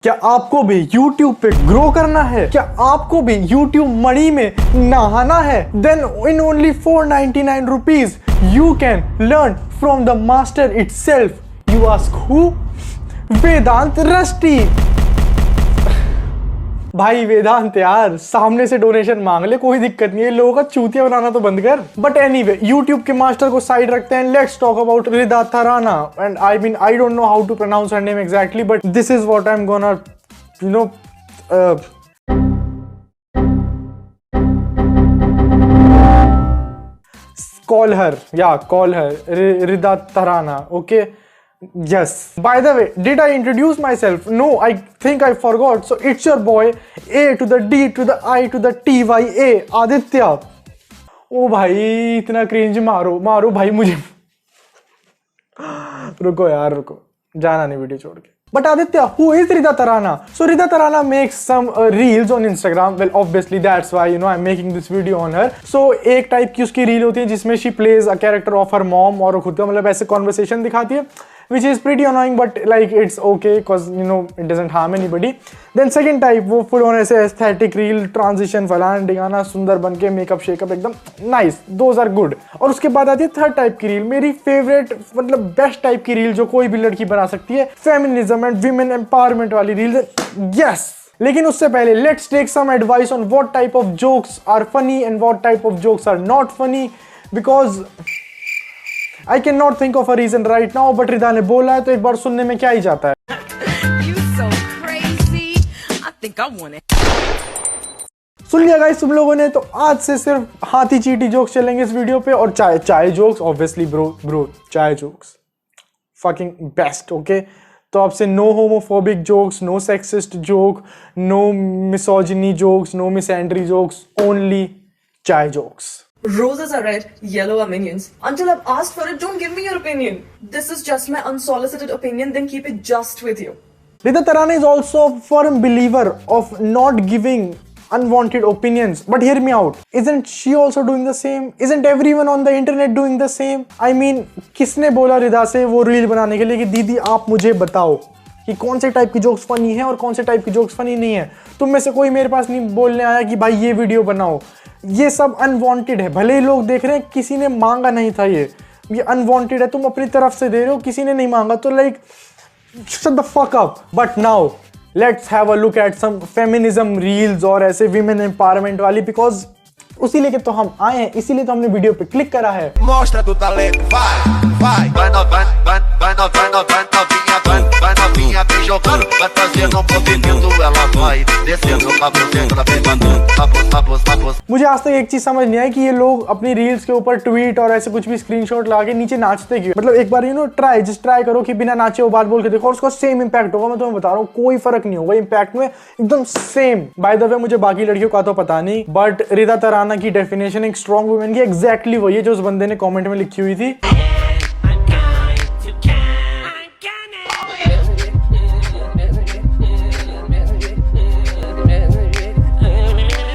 क्या आपको भी YouTube पे ग्रो करना है? क्या आपको भी YouTube मनी में नहाना है? Then in only 499 rupees you can learn from the master itself. You ask who? Vedant rusty. भाई वेदांत यार, सामने से डोनेशन मांग ले, कोई दिक्कत नहीं है, लोगों का चूतिया बनाना तो बंद कर। बट एनीवे, यूट्यूब के मास्टर को साइड रखते हैं। Let's talk about Rida Tharana. And I don't know how to pronounce her name exactly, but this is what I am gonna call her Rida Tarana. Okay. Yes. By the way, did I introduce myself? No, I think I forgot. So it's your boy, A to the D to the I to the TYA, Aditya. ओ भाई, इतना cringe मारो भाई मुझे। रुको यार, रुको, जाना नहीं वीडियो छोड़ के। But Aditya, who is Rida Tarana? So Rida Tarana makes some reels on Instagram. Well, obviously that's why I'm making this video on her. So एक टाइप की उसकी रील होती है जिसमें she plays a character of her mom और खुद का मतलब ऐसे conversation दिखाती है, which is pretty annoying, but like it's okay because it doesn't harm anybody. Then second type, वो full on ऐसे aesthetic reel, transition फलाना ढिकाना, सुंदर बन के मेकअप शेकअप एकदम nice, those are good. और उसके बाद आती है थर्ड टाइप की रील, मेरी फेवरेट मतलब बेस्ट टाइप की रील जो कोई भी लड़की बना सकती है, फेमिनिज्म एंड विमेन एम्पावरमेंट वाली रील। यस, लेकिन उससे पहले let's take some advice on what type of jokes are funny and what type of jokes are not funny, because I cannot think of a reason right now, but Rida ने बोला है तो एक बार सुनने में क्या ही जाता है। You so crazy. I think I want it. सुन लिया गाइस तुम लोगों ने, तो आज से सिर्फ हाथी चीटी जोक्स चलेंगे इस वीडियो पे, और chai jokes obviously bro chai jokes fucking best. Okay, तो आपसे no homophobic jokes, no sexist joke, no misogyny jokes, no misandry jokes, only chai jokes. Roses are red, yellow are minions. Until I've asked for it, don't give me your opinion. This is just my unsolicited opinion, then keep it just with you. Rida Tarana is also a firm believer of not giving unwanted opinions. But hear me out. Isn't she also doing the same? Isn't everyone on the internet doing the same? I mean, किसने बोला रिदा से वो reel बनाने के लिए कि दीदी आप मुझे बताओ कि कौन से टाइप की जोक्स फनी है और कौन से टाइप की जोक्स फनी नहीं है? तुम में से कोई मेरे पास नहीं बोलने आया कि भाई ये वीडियो बनाओ। ये सब अनवांटेड है, भले ही लोग देख रहे हैं, किसी ने मांगा नहीं था, ये अनवांटेड है, तुम अपनी तरफ से दे रहे हो, किसी ने नहीं मांगा, तो like shut the fuck up. But now let's have a look at some feminism reels और ऐसे विमेन एम्पावरमेंट वाली, बिकॉज उसी लेके तो हम आए हैं, इसीलिए तो हमने वीडियो पे क्लिक करा है। Mostra tu talento, vai novinha, vem jogando, vai trazendo movimento, ela vai descendo, papos. मुझे आज तक एक चीज समझ नहीं आई कि ये लोग अपनी रील्स के ऊपर ट्वीट और ऐसे कुछ भी स्क्रीनशॉट लगा के नीचे नाचते क्यों? मतलब एक बार ट्राई करो कि बिना नाचे वो बात बोल के देखो और उसका सेम इंपैक्ट होगा। मैं तुम्हें बता रहा हूँ, कोई फर्क नहीं होगा इंपैक्ट में, एकदम सेम। बाय द वे, मुझे बाकी लड़कियों का तो पता नहीं, बट रिदा तराना की डेफिनेशन एक स्ट्रॉन्ग वुमेन की एग्जैक्टली वही है जो उस बंदे ने कॉमेंट में लिखी हुई थी।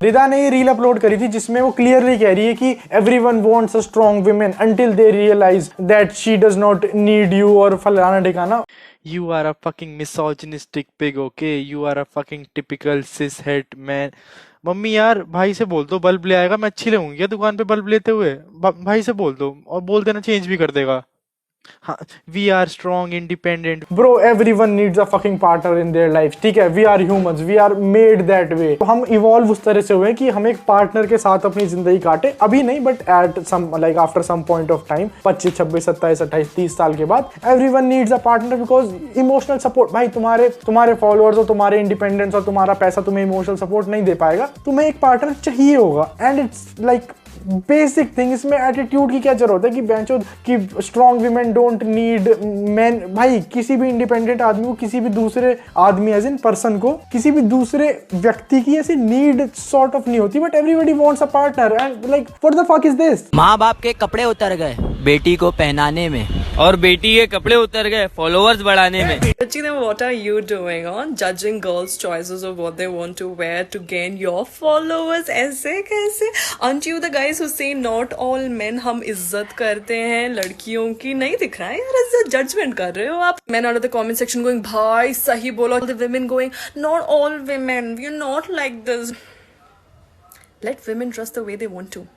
रिदा ने ये रील अपलोड करी थी जिसमें वो क्लियरली कह रही है कि everyone wants a strong women until they realise that she does not need you और फलाना ठिकाना। You are a fucking misogynistic pig, okay? You are a fucking typical cis-het man. Mummy यार, भाई से बोल दो बल्ब ले आएगा, मैं अच्छी लगूंगी क्या दुकान पे बल्ब लेते हुए? भाई से बोल दो, और बोल देना चेंज भी कर देगा। हाँ, we are strong, independent. Bro, everyone needs a fucking partner in their life. ठीक है, we are humans, we are made that way. तो हम इवॉल्व उस तरह से हुए कि हम एक पार्टनर के साथ अपनी जिंदगी काटे, अभी नहीं but at some like after some point of time, 25, 26, 27, 28, 30 साल के बाद everyone needs a partner because emotional support, भाई तुम्हारे फॉलोअर्स और तुम्हारे इंडिपेंडेंस और तुम्हारा पैसा तुम्हें इमोशनल सपोर्ट नहीं दे पाएगा, तुम्हें एक पार्टनर चाहिए होगा। And it's like basic thing. इसमें एटीट्यूड की क्या जरूरत है कि बेंचो कि strong women don't need man? भाई किसी भी इंडिपेंडेंट आदमी को, किसी भी दूसरे आदमी एज इन पर्सन को, किसी भी दूसरे व्यक्ति की ऐसी नीड सॉर्ट ऑफ नहीं होती, but everybody wants a partner and like what the fuck is this? माँ बाप के कपड़े उतर गए बेटी को पहनाने में, और बेटी के कपड़े उतर गए फॉलोअर्स बढ़ाने में। Rachina, what are you doing on judging girls' choices of what they want to wear to gain your followers? ऐसे कैसे? Aren't you the guys who say not all men हम इज्जत करते हैं लड़कियों की? नहीं दिख रहा है यार, ऐसे जजमेंट कर रहे हो आप। Men out of the comment section going भाई सही बोलो, the women going not all women, we're not like this. Let women dress the way they want to.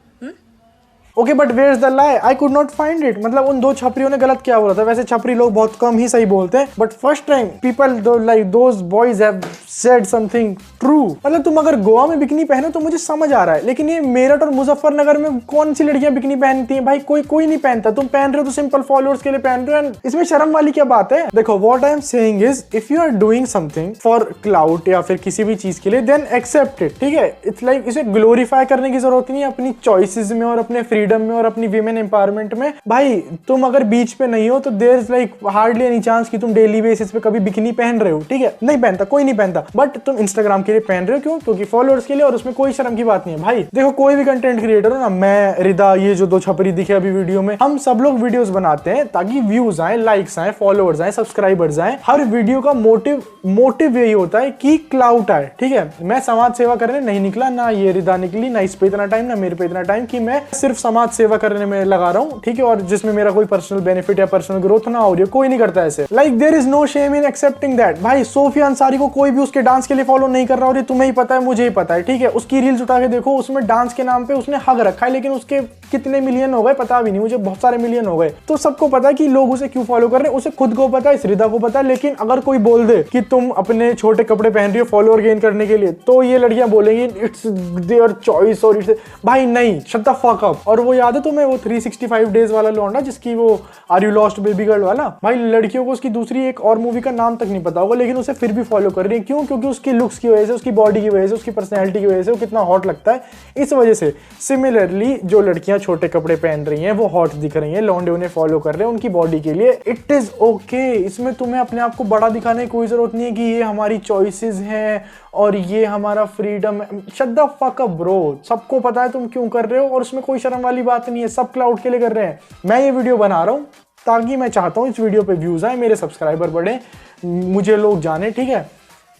Okay but where is the lie? I could not find it. मतलब उन दो छपरियों ने गलत क्या बोला था? वैसे छपरी लोग बहुत कम ही सही बोलते हैं, but first time people like those boys have said something true. मतलब तुम अगर गोवा में बिकनी पहनो तो मुझे समझ आ रहा है, लेकिन ये मेरठ और मुजफ्फरनगर में कौन सी लड़कियां बिकनी पहनती हैं भाई? कोई नहीं पहनता। तुम पहन रहे हो तो सिंपल फॉलोअर्स के लिए पहन रहे हो, एंड इसमें शर्म वाली क्या बात है? देखो what I am saying is if you are doing something for cloud या फिर किसी भी चीज के लिए, देन एक्सेप्ट इट, ठीक है? इट्स लाइक इसे ग्लोरीफाई करने की जरूरत नहीं है अपनी चॉइसेस में और अपने फ्रीडम में और अपनी विमेन एम्पावरमेंट में। भाई तुम अगर बीच पे नहीं हो तो there is like hardly any chance कि तुम डेली बेसिस पे कभी बिकिनी पहन रहे हो, ठीक है? नहीं पहनता, कोई नहीं पहनता, बट तुम इंस्टाग्राम के लिए पहन रहे हो। क्यों? क्योंकि फॉलोअर्स के लिए, और उसमें कोई शर्म की बात नहीं है भाई। देखो कोई भी कंटेंट क्रिएटर हो ना, मैं, रिदा, ये जो दो छपरी दिखे अभी वीडियो में, हम सब लोग वीडियोस बनाते हैं ताकि व्यूज आए, लाइक्स आए, फॉलोअर्स आए, सब्सक्राइबर्स आए। हर वीडियो का मोटिव यही होता है कि क्लाउड आए, ठीक है? मैं समाज सेवा करने नहीं निकला, ना ये रिदा निकली, ना इस पे इतना टाइम, ना मेरे पे इतना टाइम कि मैं सिर्फ समाज सेवा करने में लगा रहा हूँ, ठीक है? और जिसमें मेरा कोई पर्सनल बेनिफिट या पर्सनल ग्रोथ ना हो रही है, कोई नहीं करता ऐसे। Like there is no shame in accepting that. भाई सोफिया अंसारी को कोई भी उसके डांस के लिए फॉलो नहीं कर रहा, और ये तुम्हें ही पता है, मुझे ही पता है, ठीक है? उसकी रील्स उठा के देखो, उसमें डांस के नाम पे उसने हग रखा है, लेकिन उसके कितने मिलियन हो गए पता भी नहीं मुझे, बहुत सारे मिलियन हो गए। तो सबको पता है कि लोग उसे क्यों फॉलो कर रहे हैं, उसे खुद को पता है, इस रिदा को पता है। लेकिन अगर कोई बोल दे कि तुम अपने छोटे कपड़े पहन रही हो फॉलोअर गेन करने के लिए, तो ये लड़कियां बोलेंगी इट्स देयर चॉइस, और इट्स भाई नहीं, शट द फक अप। और वो याद है तुम्हें वो 365 डेज वाला लौंडा जिसकी वो are you lost baby girl वाला? भाई लड़कियों को उसकी दूसरी एक और मूवी का नाम तक नहीं पता होगा, लेकिन उसे फिर भी फॉलो कर रही है। क्यों? क्योंकि उसकी लुक्स की वजह से, उसकी बॉडी की वजह से, उसकी पर्सनैलिटी की वजह से वो कितना हॉट लगता है, इस वजह से। सिमिलरली जो लड़कियां छोटे कपड़े पहन रही हैं वो हॉट दिख रही हैं, लौंडे उन्हें फॉलो कर रहे हैं उनकी बॉडी के लिए, इट इज ओके। इसमें तुम्हें अपने आप को बड़ा दिखाने की कोई जरूरत नहीं है कि ये हमारी चॉइसेस हैं और ये हमारा फ्रीडम है। Shut the fuck up bro. सबको पता है तुम क्यों कर रहे हो, और उसमें कोई शर्म वाली बात नहीं है। सब क्लाउड के लिए कर रहे हैं। मैं ये वीडियो बना रहा हूँ ताकि मैं चाहता हूँ इस वीडियो पे व्यूज आए, मेरे सब्सक्राइबर बढ़े, मुझे लोग जाने, ठीक है?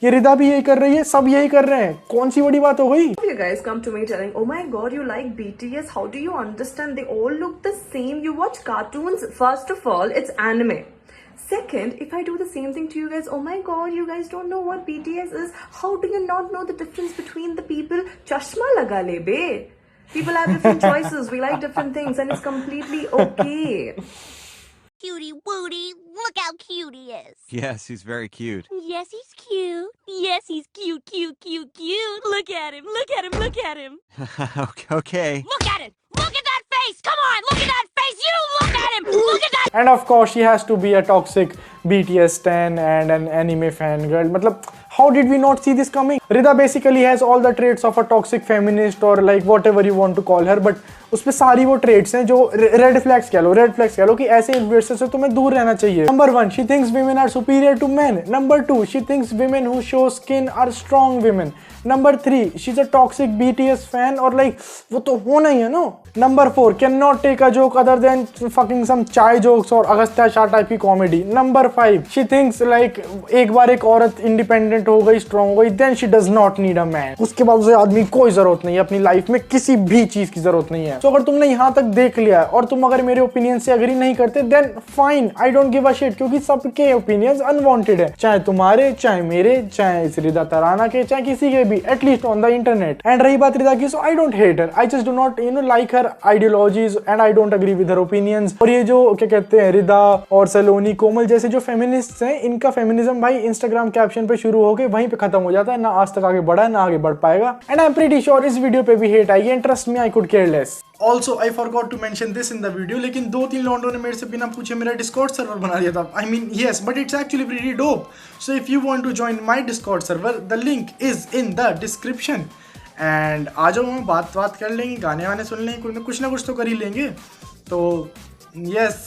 ये रिदा भी यही कर रही है, सब यही कर रहे हैं, कौन सी बड़ी बात हो गई? You guys come to me telling, oh my god, you like BTS, how do you understand? They all look the same. You watch cartoons. First of all, it's anime. Second, if I do the same thing to you guys, oh my god, you guys don't know what BTS is. How do you not know the difference between the people? Chashma laga le be. People have different choices. We like different things, and it's completely okay. Cutie Wootie, look how cute he is. Yes, he's very cute. Yes, he's cute. Yes, he's cute, cute, cute, cute. Look at him, look at him, look at him. Okay. Look at him! Look at that face! Come on, look at that face! You look at him! Look at that! And of course she has to be a toxic BTS stan and an anime fan girl. मतलब how did we not see this coming? Rida basically has all the traits of a toxic feminist or like whatever you want to call her, but उसपे सारी वो trades हैं जो red flags कह लो कि ऐसे influencers से तुम्हें दूर रहना चाहिए। Number 1, she thinks women are superior to men. Number 2, she thinks women who show skin are strong women. Number 3, she's a toxic BTS fan और like वो तो होना ही है ना। Number 4, cannot take a joke other than fucking some chai jokes और Agastya Shah type की comedy. Number 5, she thinks like एक बार एक औरत इंडिपेंडेंट हो गई, स्ट्रॉन्ग हो गई, then she does not need a man. उसके बाद उसे आदमी कोई जरूरत नहीं है अपनी लाइफ में, किसी भी चीज की जरूरत नहीं है। तो अगर तुमने यहाँ तक देख लिया है और तुम अगर मेरे ओपिनियन से एग्री नहीं करते, then fine, I don't give a shit, क्योंकि सबके ओपिनियंस अनवांटेड है, चाहे तुम्हारे, चाहे मेरे, चाहे इस रिदा तराना के, चाहे किसी के भी, at least on the internet. And रही बात रिदा की, so I don't hate her, I just do not like her ideologies and I don't agree with her opinions. और ये जो क्या कहते हैं रिदा और सलोनी, कोमल जैसे जो फेमिनिस्ट हैं, इनका फेमिनिज्म भाई इंस्टाग्राम कैप्शन पे शुरू होकर वहीं पे खत्म हो जाता है, ना आज तक आगे बढ़ा है ना आगे बढ़ पाएगा। And I am pretty sure इस वीडियो पे भी हेट आएगी, and trust me I could care less. Also, I forgot to mention this in the video, लेकिन 2-3 लॉन्डों ने मेरे से बिना पूछे मेरा डिस्कॉर्ड सर्वर बना दिया था। I mean, yes, but it's actually pretty dope. So if you want to join my Discord server, the link is in the description. And आ जाओ, हम बात कर लेंगे, गाने वाने सुन लेंगे, कुछ ना कुछ तो कर ही लेंगे। तो yes,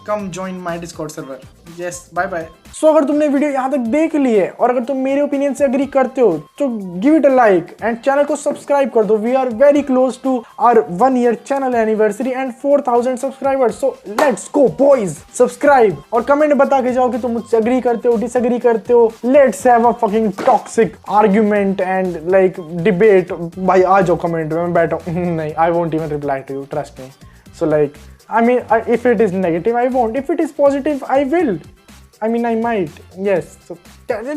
come join my Discord server. Yes, bye bye. So अगर तुमने वीडियो यहाँ तक देख ली है और अगर तुम मेरे ओपिनियन से एग्री करते हो तो give it a like and channel को सब्सक्राइब कर दो। We are very close to our 1 year channel anniversary and 4000 subscribers. So let's go boys, subscribe और कमेंट में बता के जाओ कि तुम मुझसे एग्री करते हो, डिसएग्री करते हो। Let's have a fucking toxic argument and like debate. भाई आ जाओ कमेंट में, मैं बैठा हूँ। नहीं, I won't even reply to you, trust me. So like, I mean, if it is negative, I won't. If it is positive, I will. I mean, I might. Yes. So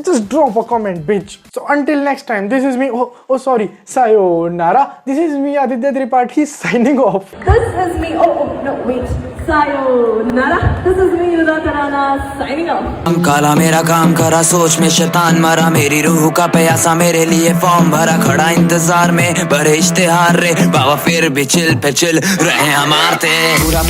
just drop a comment, bitch. So until next time, this is me. Oh, sorry. Sayonara. This is me, Aditya Tripathi, signing off. This is me. Oh, no, wait. Sayonara. This is me, Riddha Tarana, signing off. काला मेरा काम करा, सोच में शैतान मरा, मेरी रूह का प्यासा मेरे लिए फॉर्म भरा, खड़ा इंतजार में भरे इश्तेहार रे, बाबा फिर भी चिल पे चिल रहे हमारे।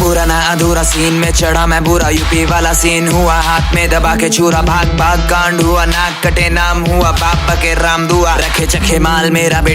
पूरा ना अधूरा सीन में चढ़ा मैं बुरा, यूपी वाला सीन हुआ, हाथ में दबा के चूरा, भाग कांड हुआ, नाक कटे नाम हुआ, बाप के राम दुआ, रखे चखे माल मेरा बेटा